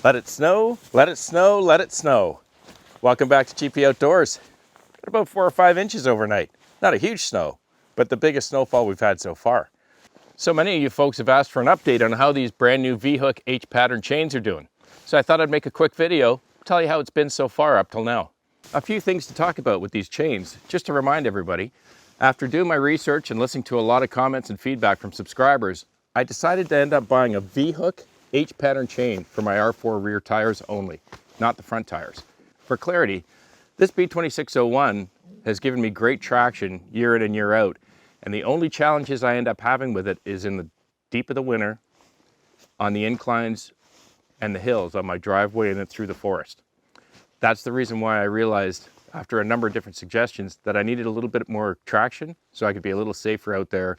Let it snow, let it snow, let it snow. Welcome back to GP Outdoors. Got about 4 or 5 inches overnight. Not a huge snow, but the biggest snowfall we've had so far. So many of you folks have asked for an update on how these brand new V-Hook H-pattern chains are doing. So I thought I'd make a quick video, tell you how it's been so far up till now. A few things to talk about with these chains, just to remind everybody. After doing my research and listening to a lot of comments and feedback from subscribers, I decided to end up buying a V-Hook H-pattern chain for my R4 rear tires only, not the front tires. For clarity, this B2601 has given me great traction year in and year out, and the only challenges I end up having with it is in the deep of the winter, on the inclines and the hills on my driveway and then through the forest. That's the reason why I realized, after a number of different suggestions, that I needed a little bit more traction so I could be a little safer out there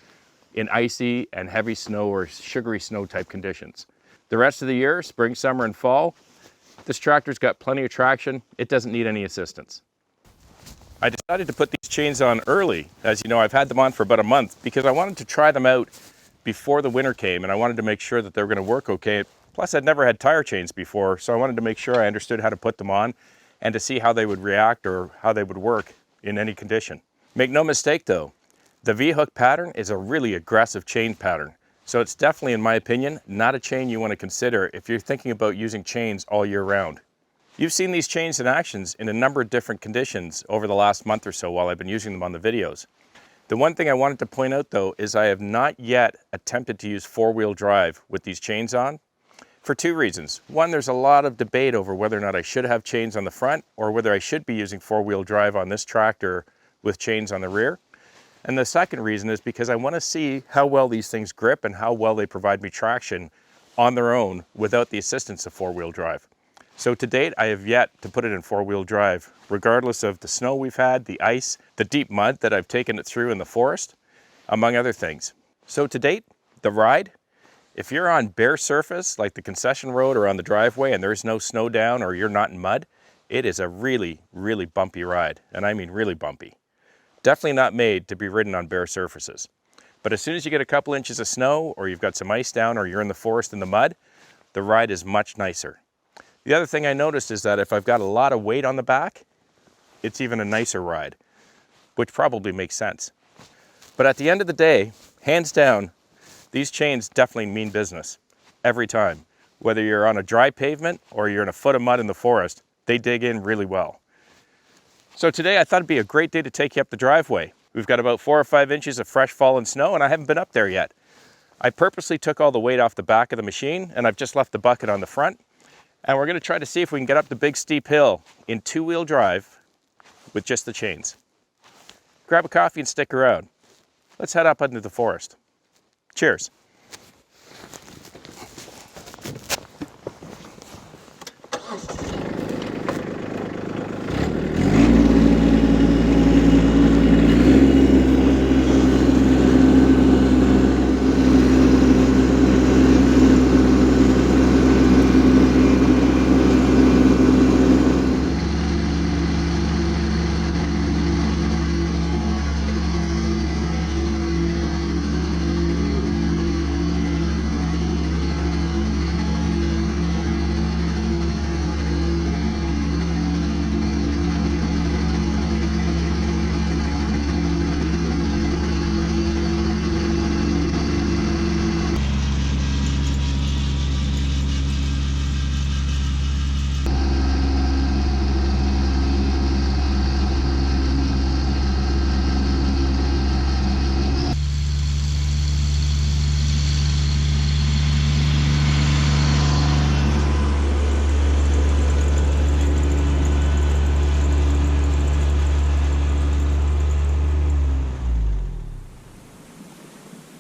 in icy and heavy snow or sugary snow type conditions. The rest of the year, spring, summer, and fall, this tractor's got plenty of traction. It doesn't need any assistance. I decided to put these chains on early. As you know, I've had them on for about a month because I wanted to try them out before the winter came, and I wanted to make sure that they were going to work okay. Plus, I'd never had tire chains before, so I wanted to make sure I understood how to put them on and to see how they would react or how they would work in any condition. Make no mistake though, the V-Hook pattern is a really aggressive chain pattern. So it's definitely, in my opinion, not a chain you want to consider if you're thinking about using chains all year round. You've seen these chains in actions in a number of different conditions over the last month or so while I've been using them on the videos. The one thing I wanted to point out though is I have not yet attempted to use four-wheel drive with these chains on for two reasons. One, there's a lot of debate over whether or not I should have chains on the front or whether I should be using four-wheel drive on this tractor with chains on the rear. And the second reason is because I want to see how well these things grip and how well they provide me traction on their own without the assistance of four-wheel drive. So to date, I have yet to put it in four-wheel drive, regardless of the snow we've had, the ice, the deep mud that I've taken it through in the forest, among other things. So to date, the ride, if you're on bare surface like the concession road or on the driveway and there's no snow down or you're not in mud, it is a really, really bumpy ride. And I mean really bumpy. Definitely not made to be ridden on bare surfaces. But as soon as you get a couple inches of snow or you've got some ice down or you're in the forest in the mud, the ride is much nicer. The other thing I noticed is that if I've got a lot of weight on the back, it's even a nicer ride, which probably makes sense. But at the end of the day, hands down, these chains definitely mean business every time. Whether you're on a dry pavement or you're in a foot of mud in the forest, they dig in really well. So today I thought it'd be a great day to take you up the driveway. We've got about 4 or 5 inches of fresh fallen snow and I haven't been up there yet. I purposely took all the weight off the back of the machine and I've just left the bucket on the front. And we're going to try to see if we can get up the big steep hill in two-wheel drive with just the chains. Grab a coffee and stick around. Let's head up into the forest. Cheers.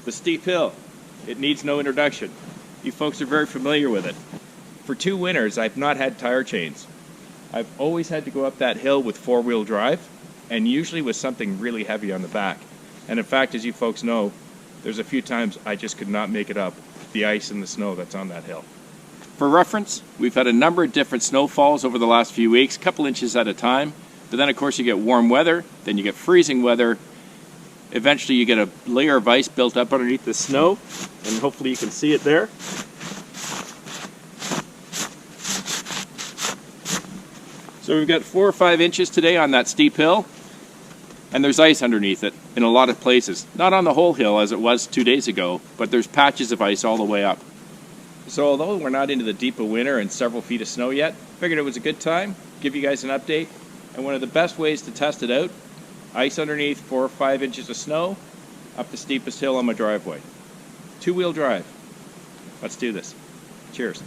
The steep hill, it needs no introduction. You folks are very familiar with it. For 2 winters, I've not had tire chains. I've always had to go up that hill with four-wheel drive, and usually with something really heavy on the back. And in fact, as you folks know, there's a few times I just could not make it up the ice and the snow that's on that hill. For reference, we've had a number of different snowfalls over the last few weeks, a couple inches at a time. But then of course you get warm weather, then you get freezing weather. Eventually you get a layer of ice built up underneath the snow, and hopefully you can see it there. So we've got 4 or 5 inches today on that steep hill, and there's ice underneath it in a lot of places. Not on the whole hill as it was 2 days ago, but there's patches of ice all the way up. So although we're not into the deep of winter and several feet of snow yet, figured it was a good time, give you guys an update. And one of the best ways to test it out, ice underneath 4 or 5 inches of snow, up the steepest hill on my driveway. 2-wheel drive. Let's do this. Cheers.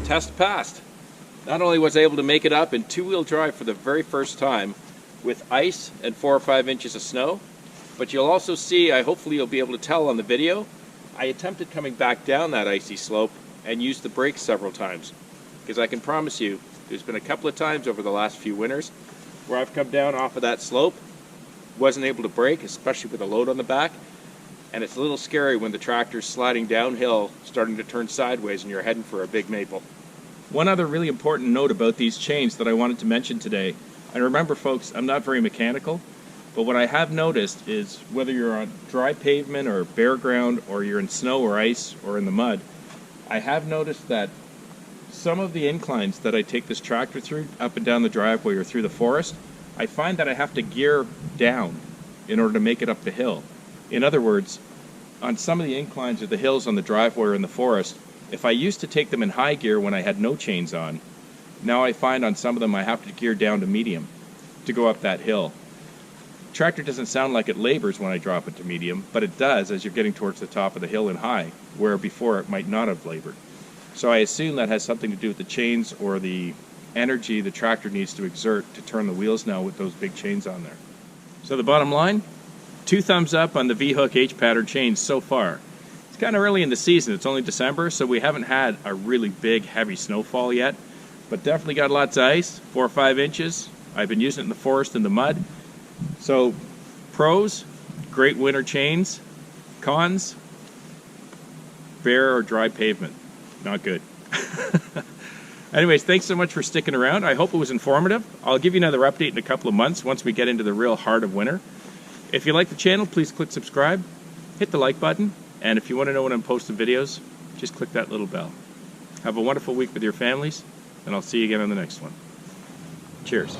Test passed. Not only was I able to make it up in 2-wheel drive for the very first time with ice and 4 or 5 inches of snow, but you'll also see, hopefully you'll be able to tell on the video, I attempted coming back down that icy slope and used the brakes several times. Because I can promise you, there's been a couple of times over the last few winters where I've come down off of that slope, wasn't able to brake, especially with a load on the back, and it's a little scary when the tractor's sliding downhill, starting to turn sideways, and you're heading for a big maple. One other really important note about these chains that I wanted to mention today, and remember folks, I'm not very mechanical, but what I have noticed is whether you're on dry pavement or bare ground, or you're in snow or ice or in the mud, I have noticed that some of the inclines that I take this tractor through, up and down the driveway or through the forest, I find that I have to gear down in order to make it up the hill. In other words, on some of the inclines or the hills on the driveway or in the forest, if I used to take them in high gear when I had no chains on, now I find on some of them I have to gear down to medium to go up that hill. Tractor doesn't sound like it labors when I drop it to medium, but it does as you're getting towards the top of the hill and high, where before it might not have labored. So I assume that has something to do with the chains or the energy the tractor needs to exert to turn the wheels now with those big chains on there. So the bottom line, 2 thumbs up on the V-hook H-pattern chains so far. It's kind of early in the season, it's only December, so we haven't had a really big heavy snowfall yet, but definitely got lots of ice, 4 or 5 inches. I've been using it in the forest in the mud. So pros, great winter chains. Cons, bare or dry pavement, not good. Anyways, thanks so much for sticking around. I hope it was informative. I'll give you another update in a couple of months once we get into the real heart of winter. If you like the channel, please click subscribe, hit the like button, and if you want to know when I'm posting videos, just click that little bell. Have a wonderful week with your families, and I'll see you again on the next one. Cheers.